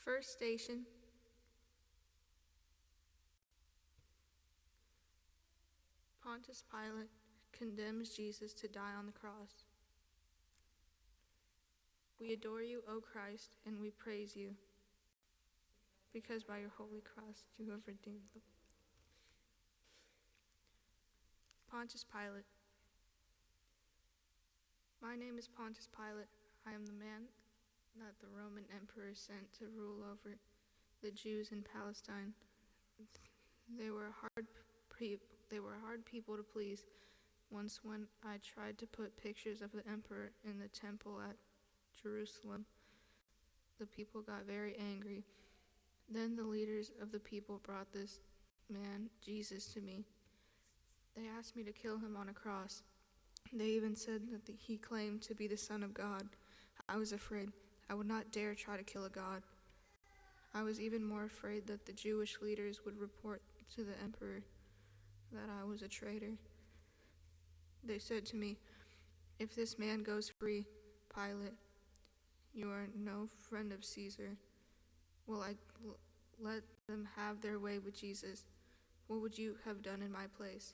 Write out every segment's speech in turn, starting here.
First station, Pontius Pilate condemns Jesus to die on the cross. We adore you, O Christ, and we praise you, because by your holy cross you have redeemed them. Pontius Pilate. My name is Pontius Pilate. I am the man that the Roman emperor sent to rule over the Jews in Palestine. They were hard people to please. Once when I tried to put pictures of the emperor in the temple at Jerusalem, the people got very angry. Then the leaders of the people brought this man, Jesus, to me. They asked me to kill him on a cross. They even said that he claimed to be the Son of God. I was afraid. I would not dare try to kill a god. I was even more afraid that the Jewish leaders would report to the emperor that I was a traitor. They said to me, "If this man goes free, Pilate, you are no friend of Caesar. Will I let them have their way with Jesus? What would you have done in my place?"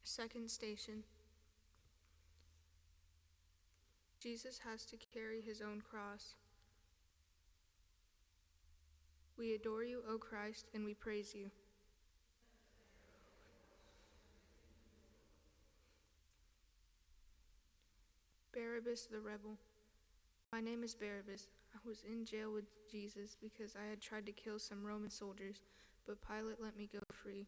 Second station. Jesus has to carry his own cross. We adore you, O Christ, and we praise you. Barabbas the rebel. My name is Barabbas. I was in jail with Jesus because I had tried to kill some Roman soldiers, but Pilate let me go free.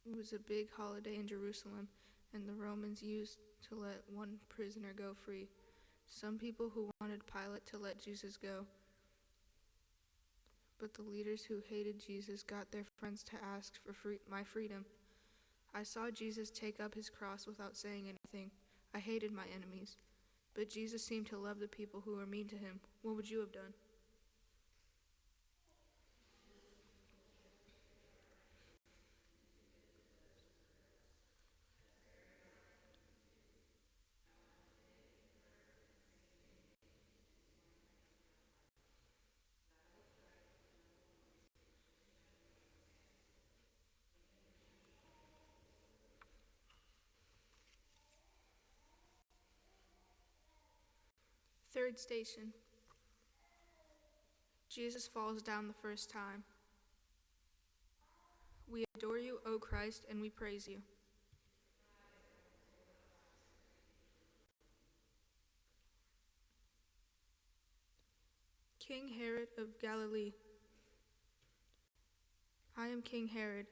It was a big holiday in Jerusalem, and the Romans used to let one prisoner go free. Some people who wanted Pilate to let Jesus go, but the leaders who hated Jesus got their friends to ask for my freedom. I saw Jesus take up his cross without saying anything. I hated my enemies, but Jesus seemed to love the people who were mean to him. What would you have done? Third station. Jesus falls down the first time. We adore you, O Christ, and we praise you. King Herod of Galilee. I am King Herod.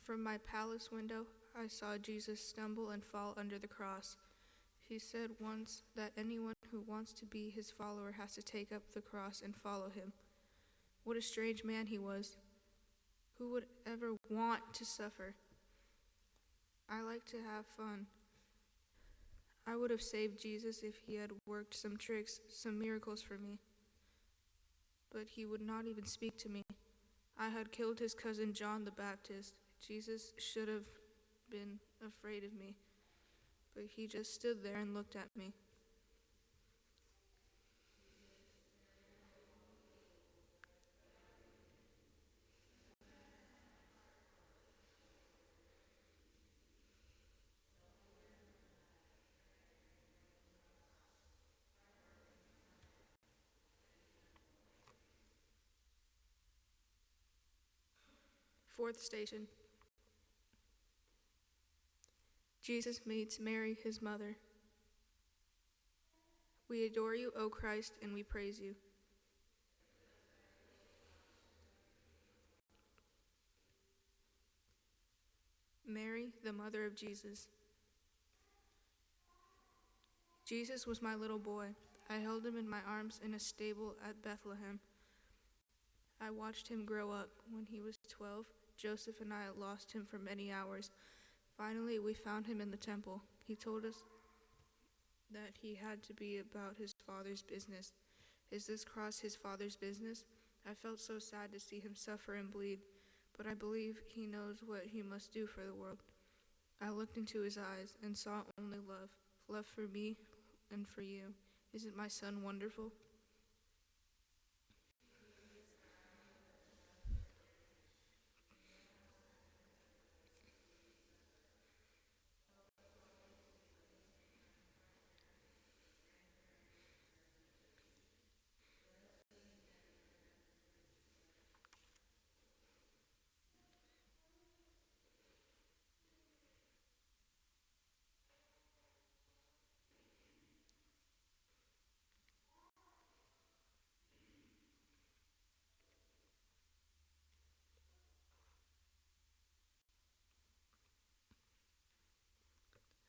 From my palace window, I saw Jesus stumble and fall under the cross. He said once that anyone who wants to be his follower has to take up the cross and follow him. What a strange man he was. Who would ever want to suffer? I like to have fun. I would have saved Jesus if he had worked some tricks, some miracles for me. But he would not even speak to me. I had killed his cousin John the Baptist. Jesus should have been afraid of me, but he just stood there and looked at me. Fourth station. Jesus meets Mary, his mother. We adore you, O Christ, and we praise you. Mary, the mother of Jesus. Jesus was my little boy. I held him in my arms in a stable at Bethlehem. I watched him grow up. When he was 12, Joseph and I lost him for many hours. Finally, we found him in the temple. He told us that he had to be about his father's business. Is this cross his father's business? I felt so sad to see him suffer and bleed, but I believe he knows what he must do for the world. I looked into his eyes and saw only love, love for me and for you. Isn't my son wonderful?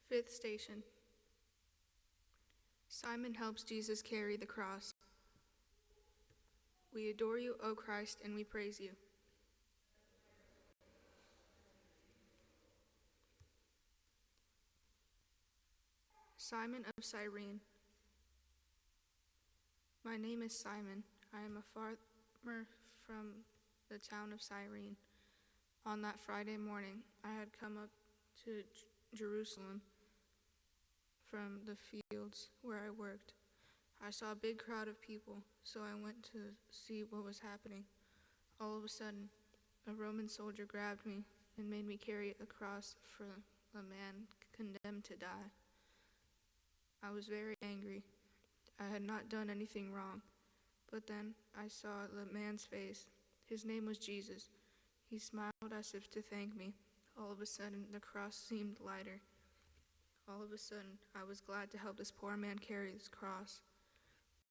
Fifth station. Simon helps Jesus carry the cross. We adore you, O Christ, and we praise you. Simon of Cyrene. My name is Simon. I am a farmer from the town of Cyrene. On that Friday morning, I had come up to Jerusalem from the fields where I worked. I saw a big crowd of people, so I went to see what was happening. All of a sudden, a Roman soldier grabbed me and made me carry a cross for a man condemned to die. I was very angry. I had not done anything wrong, but then I saw the man's face. His name was Jesus. He smiled as if to thank me. All of a sudden, the cross seemed lighter. All of a sudden, I was glad to help this poor man carry his cross.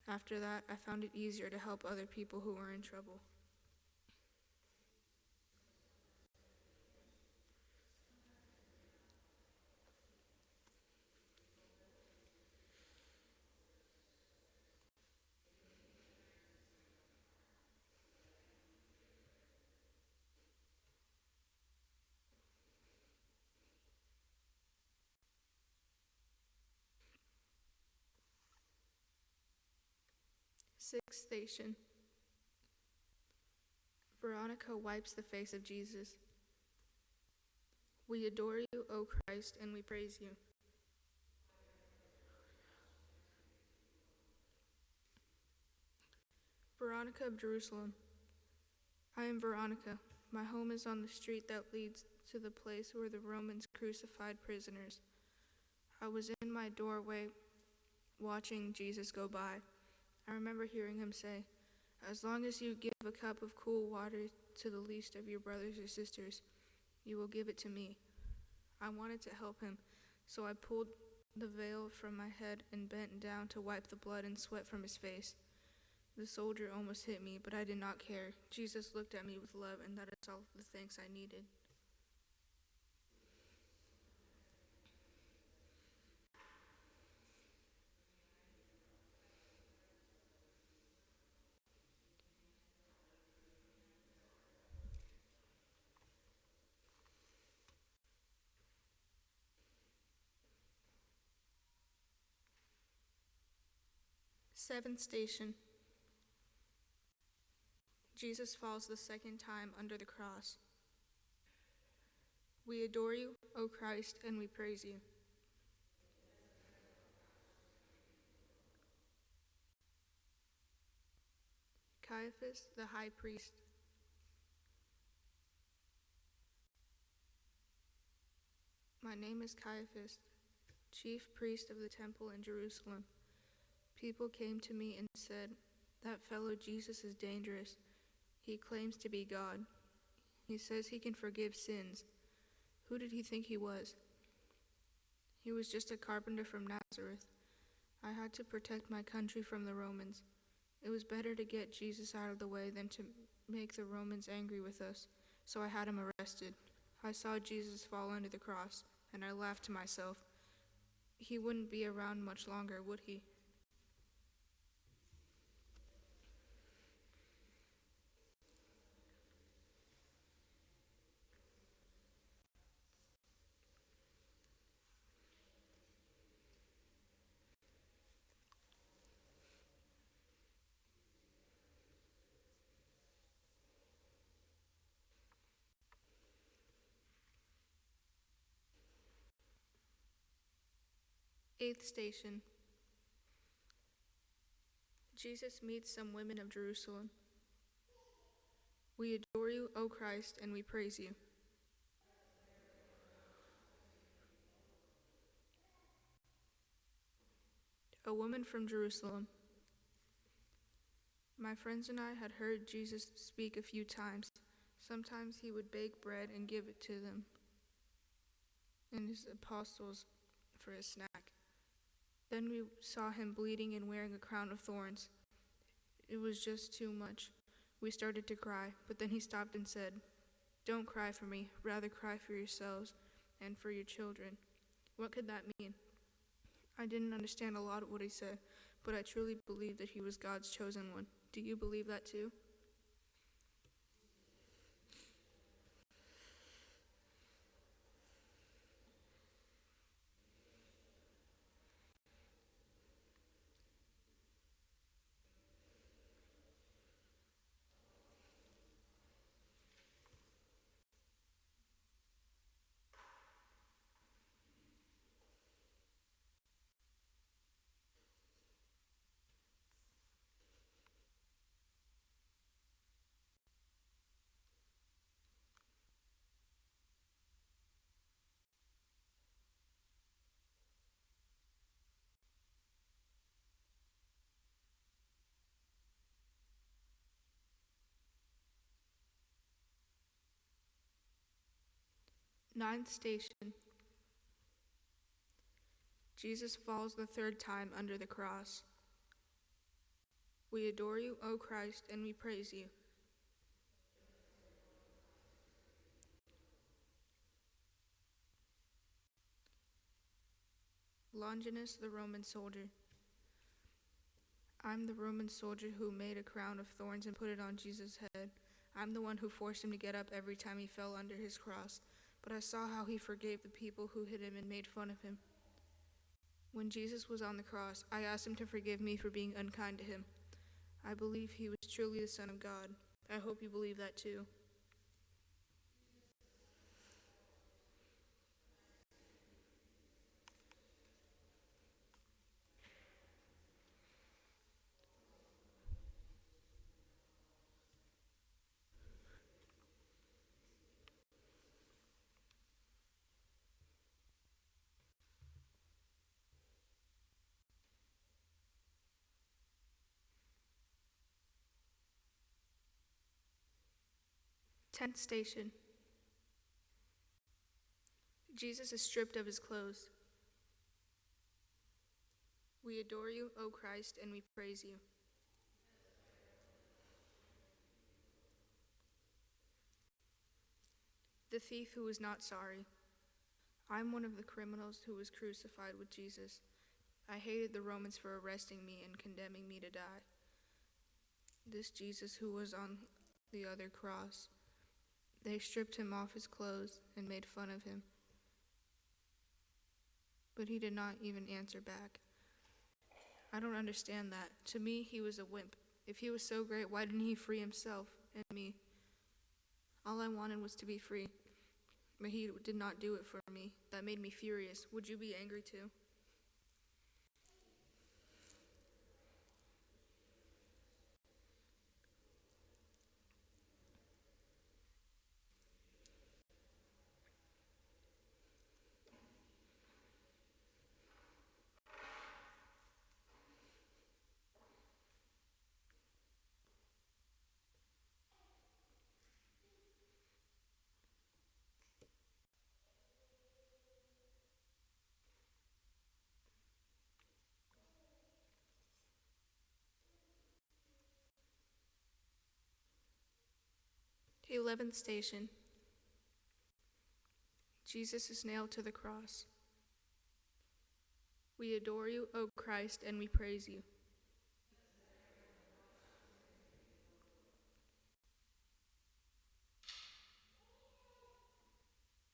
After that, I found it easier to help other people who were in trouble. Sixth station. Veronica wipes the face of Jesus. We adore you, O Christ, and we praise you. Veronica of Jerusalem. I am Veronica. My home is on the street that leads to the place where the Romans crucified prisoners. I was in my doorway watching Jesus go by. I remember hearing him say, "As long as you give a cup of cool water to the least of your brothers or sisters, you will give it to me." I wanted to help him, so I pulled the veil from my head and bent down to wipe the blood and sweat from his face. The soldier almost hit me, but I did not care. Jesus looked at me with love, and that is all the thanks I needed. Seventh station. Jesus falls the second time under the cross. We adore you, O Christ, and we praise you. Caiaphas, the high priest. My name is Caiaphas, chief priest of the temple in Jerusalem. People came to me and said, "That fellow Jesus is dangerous. He claims to be God. He says he can forgive sins. Who did he think he was?" He was just a carpenter from Nazareth. I had to protect my country from the Romans. It was better to get Jesus out of the way than to make the Romans angry with us, so I had him arrested. I saw Jesus fall under the cross, and I laughed to myself. He wouldn't be around much longer, would he? Eighth station. Jesus meets some women of Jerusalem. We adore you, O Christ, and we praise you. A woman from Jerusalem. My friends and I had heard Jesus speak a few times. Sometimes he would bake bread and give it to them and his apostles for a snack. Then we saw him bleeding and wearing a crown of thorns. It was just too much. We started to cry, but then he stopped and said, "Don't cry for me, rather cry for yourselves and for your children." What could that mean? I didn't understand a lot of what he said, but I truly believed that he was God's chosen one. Do you believe that too? Ninth station. Jesus falls the third time under the cross. We adore you, O Christ, and we praise you. Longinus, the Roman soldier. I'm the Roman soldier who made a crown of thorns and put it on Jesus' head. I'm the one who forced him to get up every time he fell under his cross. But I saw how he forgave the people who hit him and made fun of him. When Jesus was on the cross, I asked him to forgive me for being unkind to him. I believe he was truly the Son of God. I hope you believe that too. Tenth station. Jesus is stripped of his clothes. We adore you, O Christ, and we praise you. The thief who was not sorry. I'm one of the criminals who was crucified with Jesus. I hated the Romans for arresting me and condemning me to die. This Jesus who was on the other cross, they stripped him off his clothes and made fun of him. But he did not even answer back. I don't understand that. To me, he was a wimp. If he was so great, why didn't he free himself and me? All I wanted was to be free. But he did not do it for me. That made me furious. Would you be angry too? The 11th station. Jesus is nailed to the cross. We adore you, O Christ, and we praise you.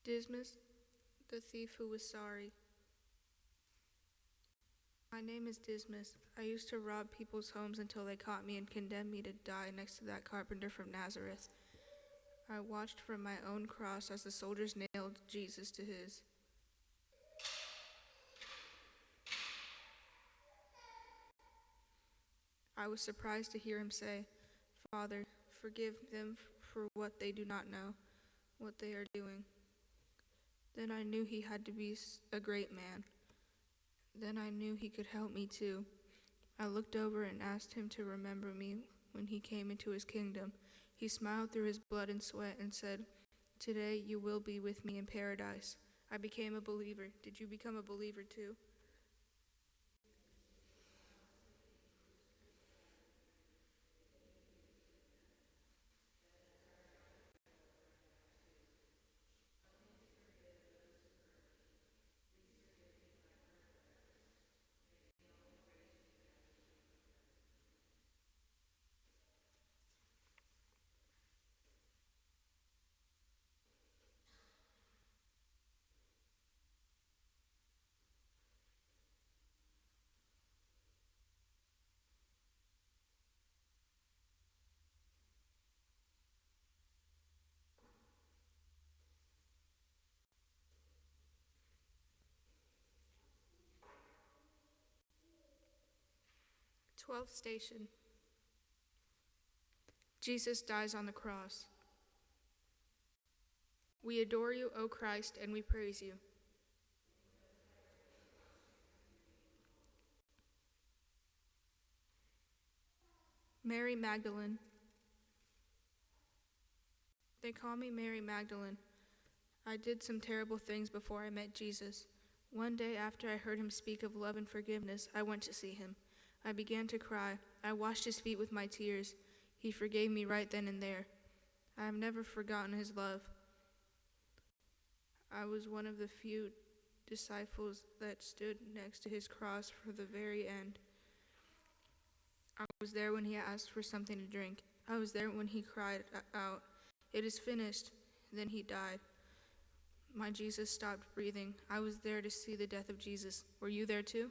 Dismas, the thief who was sorry. My name is Dismas. I used to rob people's homes until they caught me and condemned me to die next to that carpenter from Nazareth. I watched from my own cross as the soldiers nailed Jesus to his. I was surprised to hear him say, "Father, forgive them for what they do not know, what they are doing." Then I knew he had to be a great man. Then I knew he could help me too. I looked over and asked him to remember me when he came into his kingdom. He smiled through his blood and sweat and said, "Today you will be with me in paradise." I became a believer. Did you become a believer too? Twelfth station. Jesus dies on the cross. We adore you, O Christ, and we praise you. Mary Magdalene. They call me Mary Magdalene. I did some terrible things before I met Jesus. One day after I heard him speak of love and forgiveness, I went to see him. I began to cry. I washed his feet with my tears. He forgave me right then and there. I have never forgotten his love. I was one of the few disciples that stood next to his cross for the very end. I was there when he asked for something to drink. I was there when he cried out, "It is finished." Then he died. My Jesus stopped breathing. I was there to see the death of Jesus. Were you there too?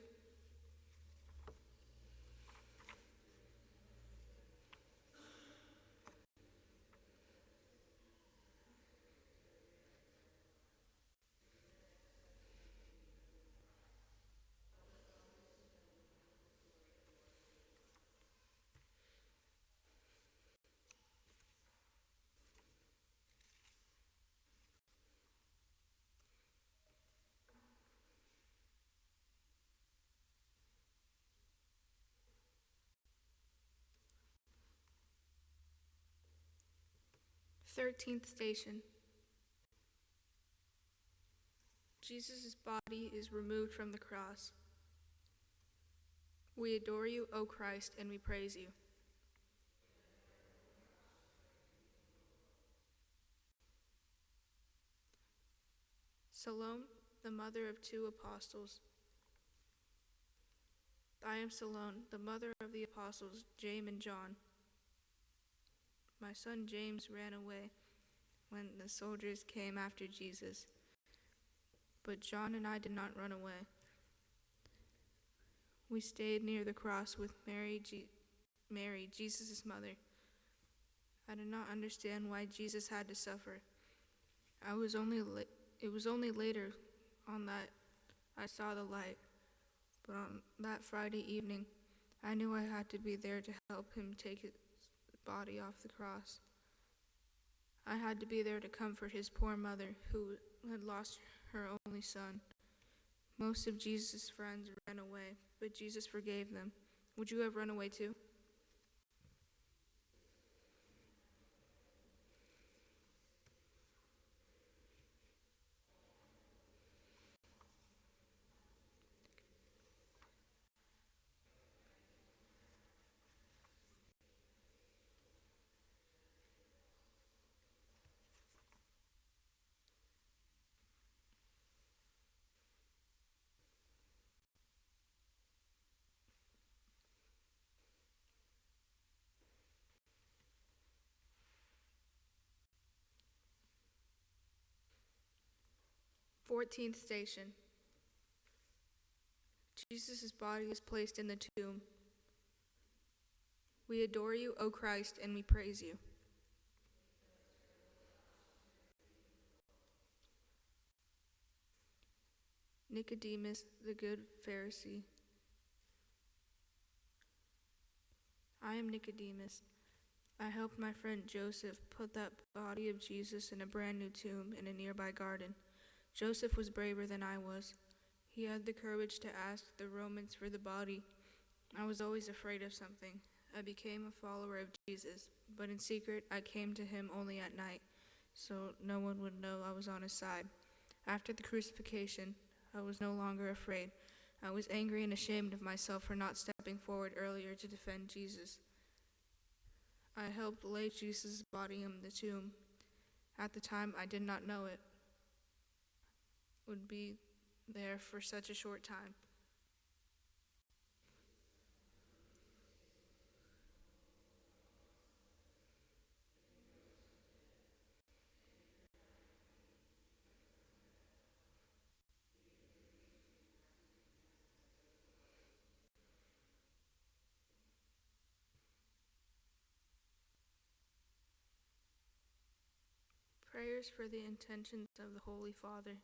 Thirteenth station. Jesus' body is removed from the cross. We adore you, O Christ, and we praise you. Salome, the mother of two apostles. I am Salome, the mother of the apostles, James and John. My son James ran away when the soldiers came after Jesus, but John and I did not run away. We stayed near the cross with Mary, Jesus' mother. I did not understand why Jesus had to suffer. It was only later on that I saw the light. But on that Friday evening, I knew I had to be there to help him take his body off the cross. I had to be there to comfort his poor mother who had lost her only son. Most of Jesus' friends ran away, but Jesus forgave them. Would you have run away too? Fourteenth station. Jesus' body is placed in the tomb. We adore you, O Christ, and we praise you. Nicodemus, the good Pharisee. I am Nicodemus. I helped my friend Joseph put that body of Jesus in a brand new tomb in a nearby garden. Joseph was braver than I was. He had the courage to ask the Romans for the body. I was always afraid of something. I became a follower of Jesus, but in secret I came to him only at night, so no one would know I was on his side. After the crucifixion, I was no longer afraid. I was angry and ashamed of myself for not stepping forward earlier to defend Jesus. I helped lay Jesus' body in the tomb. At the time, I did not know it would be there for such a short time. Prayers for the intentions of the Holy Father.